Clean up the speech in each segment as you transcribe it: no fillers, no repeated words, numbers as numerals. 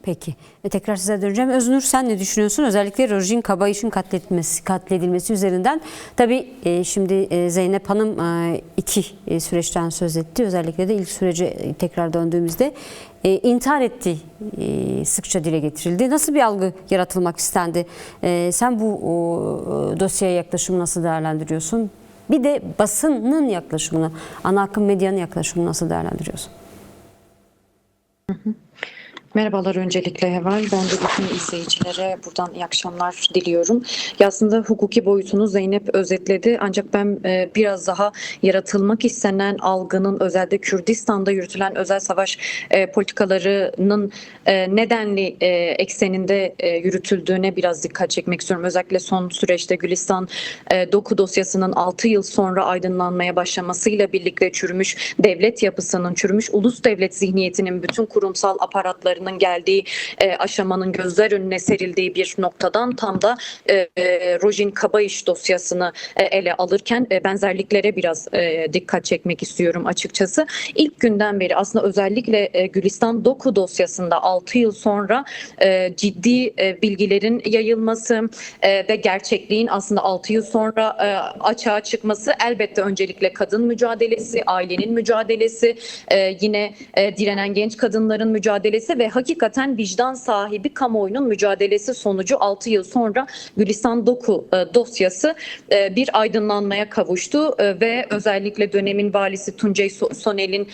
Peki. Tekrar size döneceğim. Öznur, sen ne düşünüyorsun? Özellikle Rojin Kabayiş'in katledilmesi üzerinden. Tabii şimdi Zeynep Hanım iki süreçten söz etti. Özellikle de ilk sürece tekrar döndüğümüzde intihar ettiği sıkça dile getirildi. Nasıl bir algı yaratılmak istendi? Sen bu dosyaya yaklaşımı nasıl değerlendiriyorsun? Bir de basının yaklaşımını, ana akım medyanın yaklaşımını nasıl değerlendiriyorsun? Merhabalar öncelikle Heval. Ben de bütün izleyicilere buradan iyi akşamlar diliyorum. Ya aslında hukuki boyutunu Zeynep özetledi. Ancak ben biraz daha yaratılmak istenen algının özellikle Kürdistan'da yürütülen özel savaş politikalarının nedenli ekseninde yürütüldüğüne biraz dikkat çekmek istiyorum. Özellikle son süreçte Gülistan Doku dosyasının 6 yıl sonra aydınlanmaya başlamasıyla birlikte çürümüş devlet yapısının, çürümüş ulus devlet zihniyetinin bütün kurumsal aparatlarının geldiği aşamanın gözler önüne serildiği bir noktadan tam da Rojin Kabayış dosyasını ele alırken benzerliklere biraz dikkat çekmek istiyorum açıkçası. İlk günden beri aslında özellikle Gülistan Doku dosyasında 6 yıl sonra ciddi bilgilerin yayılması ve gerçekliğin aslında 6 yıl sonra açığa çıkması elbette öncelikle kadın mücadelesi, ailenin mücadelesi, yine direnen genç kadınların mücadelesi ve hakikaten vicdan sahibi kamuoyunun mücadelesi sonucu 6 yıl sonra Gülistan Doku dosyası bir aydınlanmaya kavuştu ve özellikle dönemin valisi Tuncay Sonel'in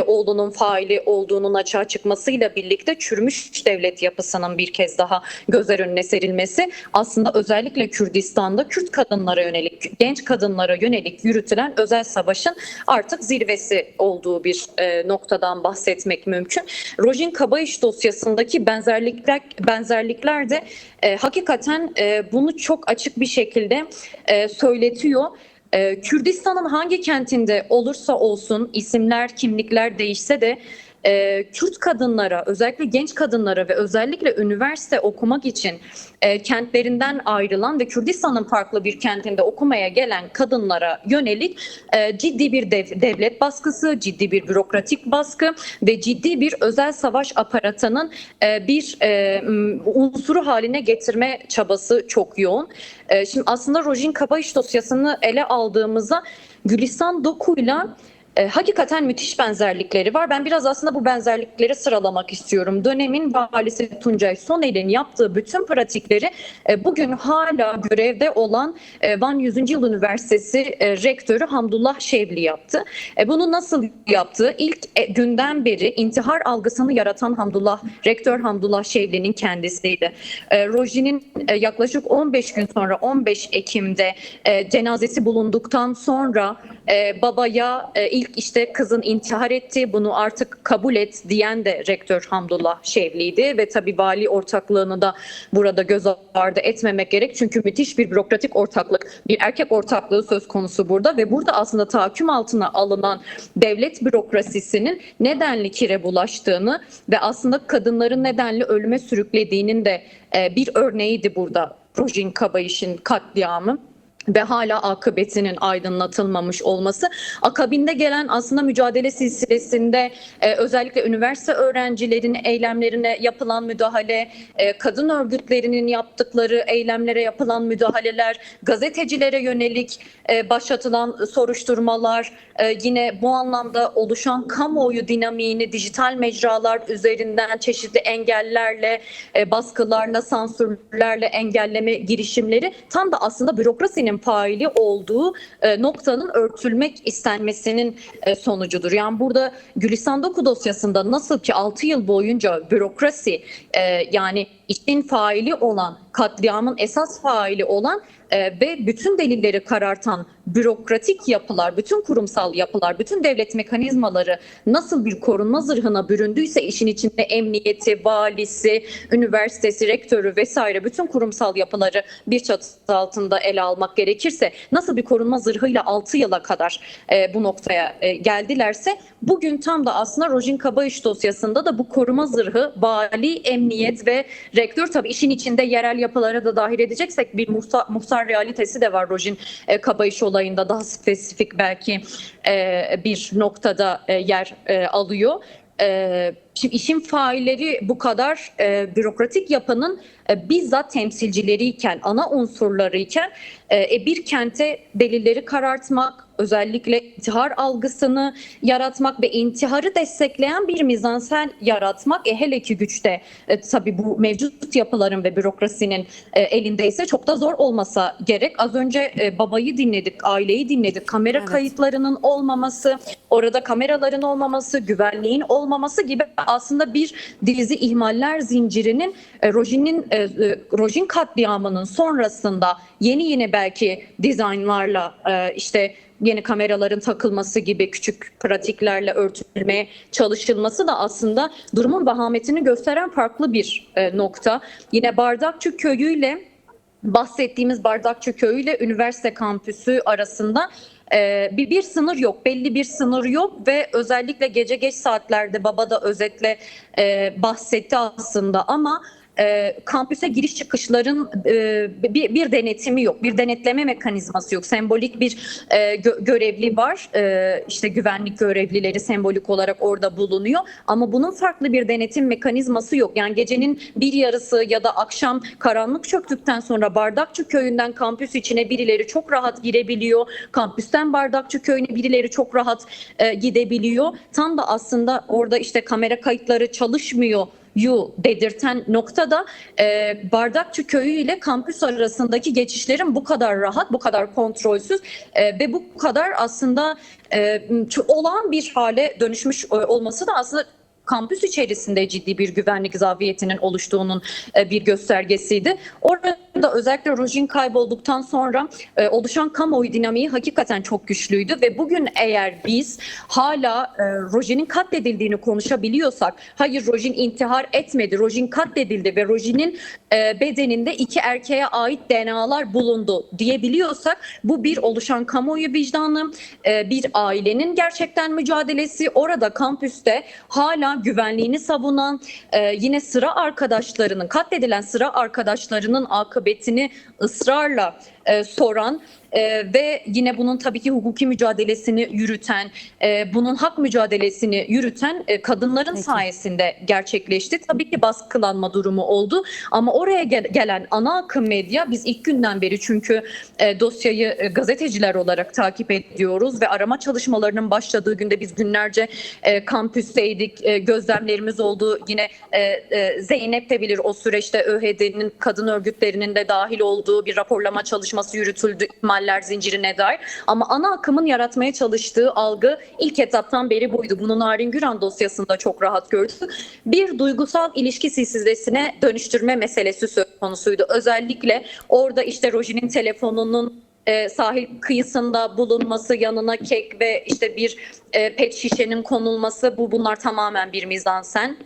oğlunun faili olduğunun açığa çıkmasıyla birlikte çürümüş devlet yapısının bir kez daha gözler önüne serilmesi aslında özellikle Kürdistan'da Kürt kadınlara yönelik, genç kadınlara yönelik yürütülen özel savaşın artık zirvesi olduğu bir noktadan bahsetmek mümkün. Rojin Kabayış dosyasındaki benzerlikler de hakikaten bunu çok açık bir şekilde söyletiyor. Kürdistan'ın hangi kentinde olursa olsun isimler, kimlikler değişse de Kürt kadınlara, özellikle genç kadınlara ve özellikle üniversite okumak için kentlerinden ayrılan ve Kürdistan'ın farklı bir kentinde okumaya gelen kadınlara yönelik ciddi bir devlet baskısı, ciddi bir bürokratik baskı ve ciddi bir özel savaş aparatının bir unsuru haline getirme çabası çok yoğun. Şimdi aslında Rojin Kabayış dosyasını ele aldığımızda Gülistan Doku'yla hakikaten müthiş benzerlikleri var. Ben biraz aslında bu benzerlikleri sıralamak istiyorum. Dönemin valisi Tuncay Sonel'in yaptığı bütün pratikleri bugün hala görevde olan Van 100. Yıl Üniversitesi rektörü Hamdullah Şevli yaptı. Bunu nasıl yaptı? İlk günden beri intihar algısını yaratan rektör Hamdullah Şevli'nin kendisiydi. Rojin'in yaklaşık 15 gün sonra 15 Ekim'de cenazesi bulunduktan sonra babaya ilk işte kızın intihar etti, bunu artık kabul et diyen de rektör Hamdullah Şevli'ydi ve tabii vali ortaklığını da burada göz ardı etmemek gerek. Çünkü müthiş bir bürokratik ortaklık, bir erkek ortaklığı söz konusu burada ve burada aslında tahakküm altına alınan devlet bürokrasisinin nedenli kire bulaştığını ve aslında kadınların nedenli ölüme sürüklediğinin de bir örneğiydi burada Rojin Kabayiş'in katliamı ve hala akıbetinin aydınlatılmamış olması. Akabinde gelen aslında mücadele silsilesinde özellikle üniversite öğrencilerinin eylemlerine yapılan müdahale, kadın örgütlerinin yaptıkları eylemlere yapılan müdahaleler, gazetecilere yönelik başlatılan soruşturmalar, yine bu anlamda oluşan kamuoyu dinamiğini dijital mecralar üzerinden çeşitli engellerle, baskılarla, sansürlerle engelleme girişimleri tam da aslında bürokrasinin faili olduğu noktanın örtülmek istenmesinin sonucudur. Yani burada Gülistan Doku dosyasında nasıl ki 6 yıl boyunca bürokrasi yani işin faili olan, katliamın esas faili olan ve bütün delilleri karartan bürokratik yapılar, bütün kurumsal yapılar, bütün devlet mekanizmaları nasıl bir korunma zırhına büründüyse işin içinde emniyeti, valisi, üniversitesi, rektörü vesaire bütün kurumsal yapıları bir çatı altında ele almak gerekirse nasıl bir korunma zırhıyla 6 yıla kadar bu noktaya geldilerse bugün tam da aslında Rojin Kabayış dosyasında da bu koruma zırhı vali, emniyet ve rektör, tabii işin içinde yerel yapılara da dahil edeceksek bir muhtar realitesi de var Rojin Kabayış olayında, daha spesifik belki bir noktada yer alıyor. Şimdi işin failleri bu kadar bürokratik yapının bizzat temsilcileriyken, ana unsurlarıyken bir kente delilleri karartmak, özellikle intihar algısını yaratmak ve intiharı destekleyen bir mizansen yaratmak hele ki güçte tabii bu mevcut yapıların ve bürokrasinin elindeyse çok da zor olmasa gerek. Az önce babayı dinledik, aileyi dinledik. Kamera Evet. kayıtlarının olmaması, orada kameraların olmaması, güvenliğin olmaması gibi aslında bir dizi ihmaller zincirinin Rojin katliamının sonrasında yeni belki dizaynlarla işte yeni kameraların takılması gibi küçük pratiklerle örtülmeye çalışılması da aslında durumun vahametini gösteren farklı bir nokta. Yine Bardakçı Köyü'yle bahsettiğimiz Bardakçı Köyü ile üniversite kampüsü arasında bir sınır yok, belli bir sınır yok ve özellikle gece geç saatlerde baba da özetle bahsetti aslında ama kampüse giriş çıkışların bir denetimi yok, bir denetleme mekanizması yok. Sembolik bir görevli var, işte güvenlik görevlileri sembolik olarak orada bulunuyor ama bunun farklı bir denetim mekanizması yok. Yani gecenin bir yarısı ya da akşam karanlık çöktükten sonra Bardakçı Köyü'nden kampüs içine birileri çok rahat girebiliyor. Kampüsten Bardakçı Köyü'ne birileri çok rahat gidebiliyor. Tam da aslında orada işte kamera kayıtları çalışmıyor dedirten noktada Bardakçı Köyü ile kampüs arasındaki geçişlerin bu kadar rahat, bu kadar kontrolsüz ve bu kadar aslında olağan bir hale dönüşmüş olması da aslında kampüs içerisinde ciddi bir güvenlik zafiyetinin oluştuğunun bir göstergesiydi. Orada özellikle Rojin kaybolduktan sonra oluşan kamuoyu dinamiği hakikaten çok güçlüydü ve bugün eğer biz hala Rojin'in katledildiğini konuşabiliyorsak, hayır Rojin intihar etmedi, Rojin katledildi ve Rojin'in bedeninde 2 erkeğe ait DNA'lar bulundu diyebiliyorsak bu bir oluşan kamuoyu vicdanı, bir ailenin gerçekten mücadelesi, orada kampüste hala güvenliğini savunan, yine sıra arkadaşlarının, katledilen sıra arkadaşlarının akıbetini ısrarla soran ve yine bunun tabii ki hukuki mücadelesini yürüten, bunun hak mücadelesini yürüten kadınların sayesinde gerçekleşti. Tabii ki baskılanma durumu oldu ama oraya gelen ana akım medya, biz ilk günden beri çünkü dosyayı gazeteciler olarak takip ediyoruz ve arama çalışmalarının başladığı günde biz günlerce kampüsteydik, gözlemlerimiz oldu. Yine Zeynep de bilir, o süreçte ÖHD'nin, kadın örgütlerinin de dahil olduğu bir raporlama çalışması yürütüldü ihmaller zincirine dair. Ama ana akımın yaratmaya çalıştığı algı ilk etaptan beri buydu. Bunu Narin Güran dosyasında çok rahat gördük. Bir duygusal ilişki silsilesine dönüştürme meselesi söz konusuydu. Özellikle orada işte Rojin'in telefonunun sahil kıyısında bulunması, yanına kek ve işte bir pet şişenin konulması, bunlar tamamen bir mizansen.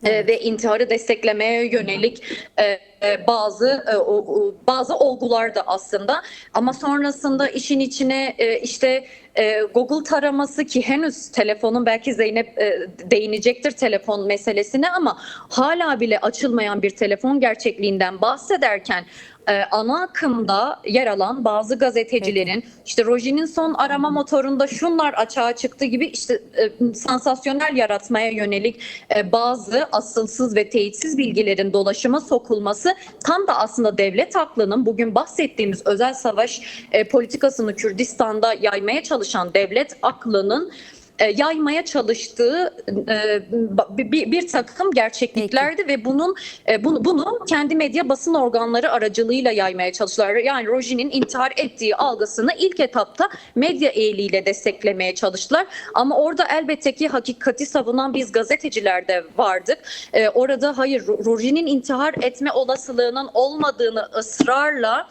Ve intiharı desteklemeye yönelik bazı olgular da aslında, ama sonrasında işin içine işte Google taraması, ki henüz telefonun, belki Zeynep değinecektir telefon meselesine, ama hala bile açılmayan bir telefon gerçekliğinden bahsederken ana akımda yer alan bazı gazetecilerin işte Rojin'in son arama motorunda şunlar açığa çıktı gibi işte sansasyonel yaratmaya yönelik bazı asılsız ve teyitsiz bilgilerin dolaşıma sokulması tam da aslında devlet aklının, bugün bahsettiğimiz özel savaş politikasını Kürdistan'da yaymaya çalışan devlet aklının yaymaya çalıştığı bir takım gerçekliklerdi ve bunu kendi medya basın organları aracılığıyla yaymaya çalıştılar. Yani Rojin'in intihar ettiği algısını ilk etapta medya eliyle desteklemeye çalıştılar. Ama orada elbette ki hakikati savunan biz gazeteciler de vardık. Orada hayır, Rojin'in intihar etme olasılığının olmadığını ısrarla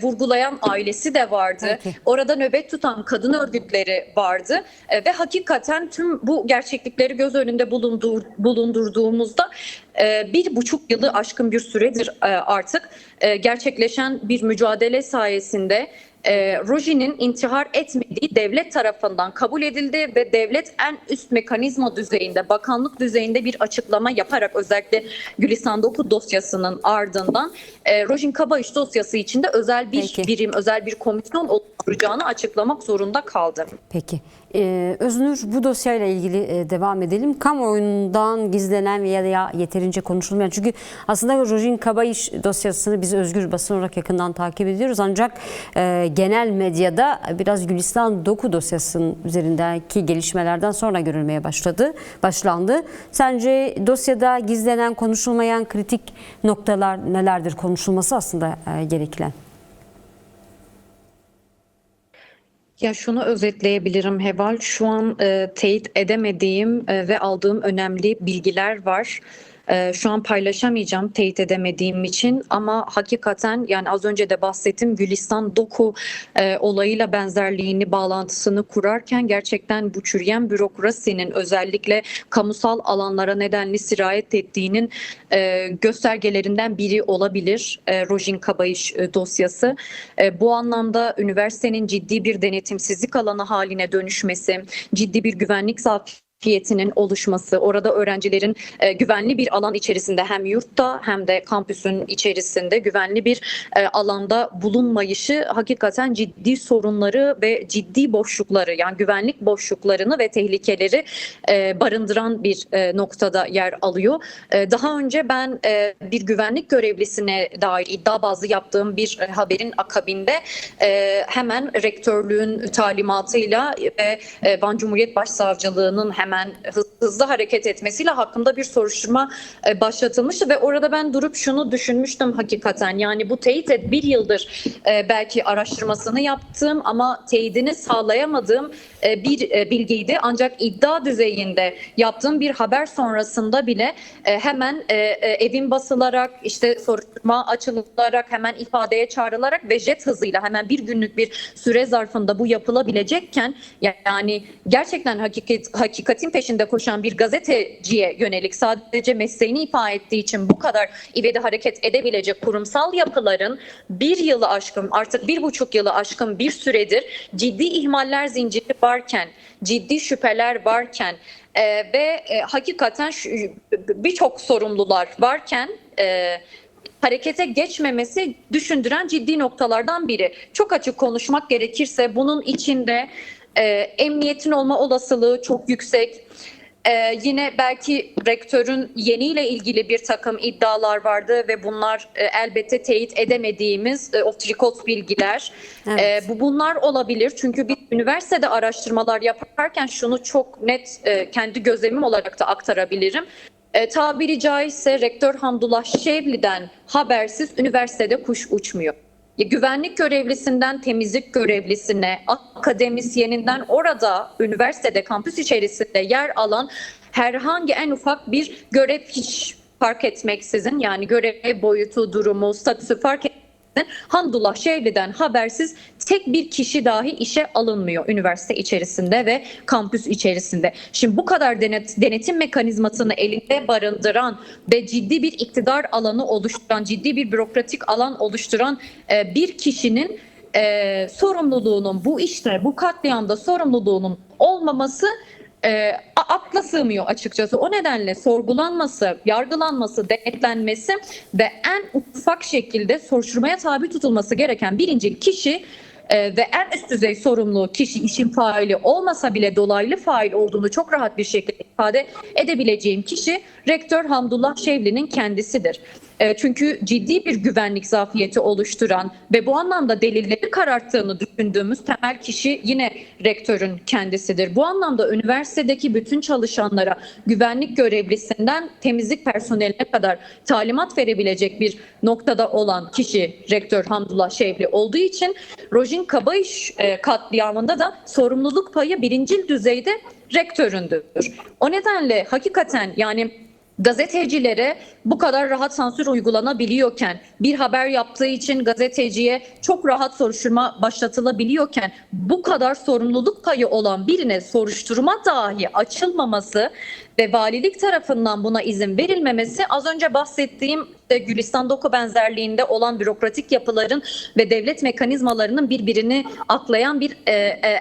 vurgulayan ailesi de vardı. Peki. Orada nöbet tutan kadın örgütleri vardı ve hakikaten tüm bu gerçeklikleri göz önünde bulundurduğumuzda 1,5 yılı aşkın bir süredir artık gerçekleşen bir mücadele sayesinde Rojin'in intihar etmediği devlet tarafından kabul edildi ve devlet en üst mekanizma düzeyinde, bakanlık düzeyinde bir açıklama yaparak, özellikle Gülistan Doku dosyasının ardından Rojin Kabayış dosyası içinde özel bir birim, özel bir komisyon oluşturacağını açıklamak zorunda kaldı. Peki. Öznur, bu dosyayla ilgili devam edelim. Kamuoyundan gizlenen veya yeterince konuşulmayan, çünkü aslında Rojin Kabayiş dosyasını biz özgür basın olarak yakından takip ediyoruz. Ancak genel medyada biraz Gülistan Doku dosyasının üzerindeki gelişmelerden sonra görülmeye başlandı. Sence dosyada gizlenen, konuşulmayan kritik noktalar nelerdir? Konuşulması aslında gerekilen. Ya şunu özetleyebilirim Heval. Şu an teyit edemediğim ve aldığım önemli bilgiler var. Şu an paylaşamayacağım teyit edemediğim için, ama hakikaten yani az önce de bahsettim, Gülistan Doku olayıyla benzerliğini, bağlantısını kurarken gerçekten bu çürüyen bürokrasinin özellikle kamusal alanlara nedenli sirayet ettiğinin göstergelerinden biri olabilir Rojin Kabayiş dosyası. Bu anlamda üniversitenin ciddi bir denetimsizlik alanı haline dönüşmesi, ciddi bir güvenlik zafiyetinin oluşması, orada öğrencilerin güvenli bir alan içerisinde, hem yurtta hem de kampüsün içerisinde güvenli bir alanda bulunmayışı hakikaten ciddi sorunları ve ciddi boşlukları, yani güvenlik boşluklarını ve tehlikeleri barındıran bir noktada yer alıyor. Daha önce ben bir güvenlik görevlisine dair iddia bazlı yaptığım bir haberin akabinde hemen rektörlüğün talimatıyla ve Van Cumhuriyet Başsavcılığı'nın hemen hızlı hareket etmesiyle hakkında bir soruşturma başlatılmıştı ve orada ben durup şunu düşünmüştüm hakikaten. Yani bu teyit bir yıldır belki araştırmasını yaptığım ama teyidini sağlayamadığım bir bilgiydi. Ancak iddia düzeyinde yaptığım bir haber sonrasında bile hemen evin basılarak, işte soruşturma açılarak, hemen ifadeye çağrılarak ve jet hızıyla hemen bir günlük bir süre zarfında bu yapılabilecekken, yani gerçekten hakikatin peşinde koşan bir gazeteciye yönelik, sadece mesleğini ifa ettiği için bu kadar ivedi hareket edebilecek kurumsal yapıların bir yılı aşkın, artık 1,5 yılı aşkın bir süredir ciddi ihmaller zinciri varken, ciddi şüpheler varken ve hakikaten birçok sorumlular varken harekete geçmemesi düşündüren ciddi noktalardan biri. Çok açık konuşmak gerekirse bunun içinde emniyetin olma olasılığı çok yüksek. Yine belki rektörün yeniyle ilgili bir takım iddialar vardı ve bunlar elbette teyit edemediğimiz off the record bilgiler. Evet. Bunlar olabilir, çünkü biz üniversitede araştırmalar yaparken şunu çok net kendi gözlemim olarak da aktarabilirim. Tabiri caizse Rektör Hamdullah Şevli'den habersiz üniversitede kuş uçmuyor. Güvenlik görevlisinden temizlik görevlisine, akademisyeninden orada üniversitede, kampüs içerisinde yer alan herhangi en ufak bir görev, hiç fark etmeksizin, yani görev boyutu, durumu, statüsü fark etmeksizin Hamdullah Şevli'den habersiz tek bir kişi dahi işe alınmıyor üniversite içerisinde ve kampüs içerisinde. Şimdi bu kadar denetim mekanizmasını elinde barındıran ve ciddi bir iktidar alanı oluşturan, ciddi bir bürokratik alan oluşturan bir kişinin sorumluluğunun, bu işte, bu katliamda sorumluluğunun olmaması akla sığmıyor açıkçası. O nedenle sorgulanması, yargılanması, denetlenmesi ve en ufak şekilde soruşturmaya tabi tutulması gereken birinci kişi ve en üst düzey sorumlu kişi, işin faili olmasa bile dolaylı fail olduğunu çok rahat bir şekilde ifade edebileceğim kişi Rektör Hamdullah Şevli'nin kendisidir. Çünkü ciddi bir güvenlik zafiyeti oluşturan ve bu anlamda delilleri kararttığını düşündüğümüz temel kişi yine rektörün kendisidir. Bu anlamda üniversitedeki bütün çalışanlara, güvenlik görevlisinden temizlik personeline kadar talimat verebilecek bir noktada olan kişi Rektör Hamdullah Şevli olduğu için Rojin Kabayiş katliamında da sorumluluk payı birincil düzeyde rektöründür. O nedenle hakikaten yani gazetecilere bu kadar rahat sansür uygulanabiliyorken, bir haber yaptığı için gazeteciye çok rahat soruşturma başlatılabiliyorken, bu kadar sorumluluk payı olan birine soruşturma dahi açılmaması ve valilik tarafından buna izin verilmemesi, az önce bahsettiğim Gülistan Doku benzerliğinde olan bürokratik yapıların ve devlet mekanizmalarının birbirini aklayan bir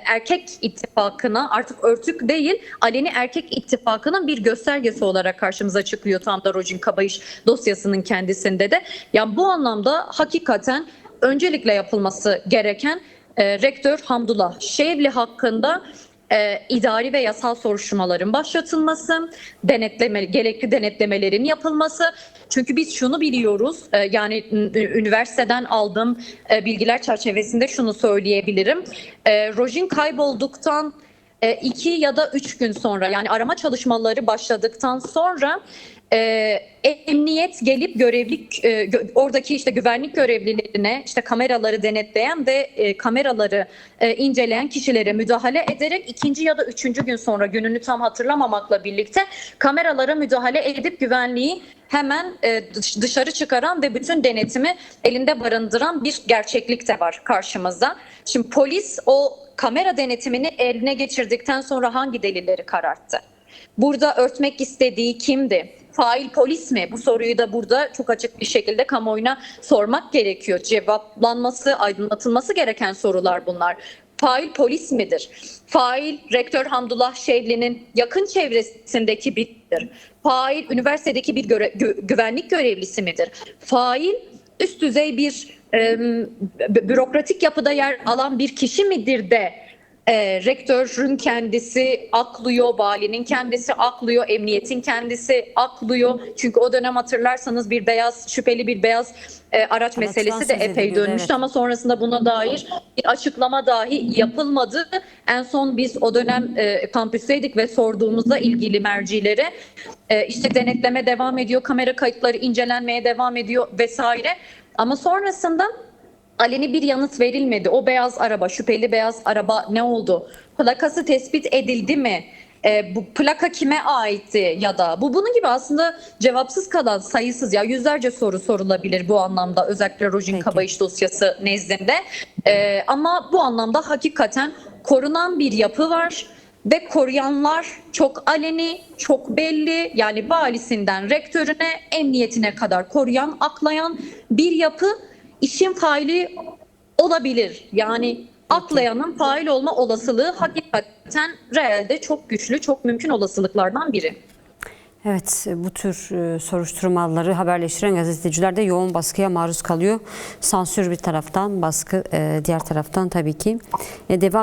erkek ittifakına, artık örtük değil, aleni erkek ittifakının bir göstergesi olarak karşımıza çıkıyor tam da Rojin Kabayiş dosyasının kendisinde de. Yani bu anlamda hakikaten öncelikle yapılması gereken Rektör Hamdullah Şevli hakkında idari ve yasal soruşturmaların başlatılması, gerekli denetlemelerin yapılması. Çünkü biz şunu biliyoruz, yani üniversiteden aldığım bilgiler çerçevesinde şunu söyleyebilirim. Rojin kaybolduktan 2 ya da 3 gün sonra, yani arama çalışmaları başladıktan sonra emniyet gelip oradaki işte güvenlik görevlilerine, işte kameraları denetleyen ve kameraları inceleyen kişilere müdahale ederek 2. ya da 3. gün sonra, gününü tam hatırlamamakla birlikte, kameralara müdahale edip güvenliği hemen dışarı çıkaran ve bütün denetimi elinde barındıran bir gerçeklik de var karşımızda. Şimdi polis o kamera denetimini eline geçirdikten sonra hangi delilleri kararttı? Burada örtmek istediği kimdi? Fail polis mi? Bu soruyu da burada çok açık bir şekilde kamuoyuna sormak gerekiyor. Cevaplanması, aydınlatılması gereken sorular bunlar. Fail polis midir? Fail Rektör Hamdullah Şevli'nin yakın çevresindeki biridir. Fail üniversitedeki bir güvenlik görevlisi midir? Fail üst düzey bir bürokratik yapıda yer alan bir kişi midir de rektörün kendisi aklıyor, valinin kendisi aklıyor, emniyetin kendisi aklıyor. Çünkü o dönem hatırlarsanız şüpheli bir beyaz araç meselesi de epey dönmüştü, evet. Ama sonrasında buna dair bir açıklama dahi yapılmadı. En son biz o dönem kampüsteydik ve sorduğumuzda ilgili mercilere işte denetleme devam ediyor, kamera kayıtları incelenmeye devam ediyor vesaire. Ama sonrasında aleni bir yanıt verilmedi. O beyaz araba, şüpheli beyaz araba ne oldu? Plakası tespit edildi mi? Bu plaka kime aitti ya da bunun gibi aslında cevapsız kalan sayısız, ya yüzlerce soru sorulabilir bu anlamda, özellikle Rojin Kabayiş dosyası nezdinde. Ama bu anlamda hakikaten korunan bir yapı var ve koruyanlar çok aleni, çok belli. Yani valisinden rektörüne, emniyetine kadar koruyan, aklayan bir yapı. İşin faili olabilir. Yani aklayanın fail olma olasılığı hakikaten realde çok güçlü, çok mümkün olasılıklardan biri. Evet, bu tür soruşturmaları haberleştiren gazeteciler de yoğun baskıya maruz kalıyor. Sansür bir taraftan, baskı diğer taraftan tabii ki devam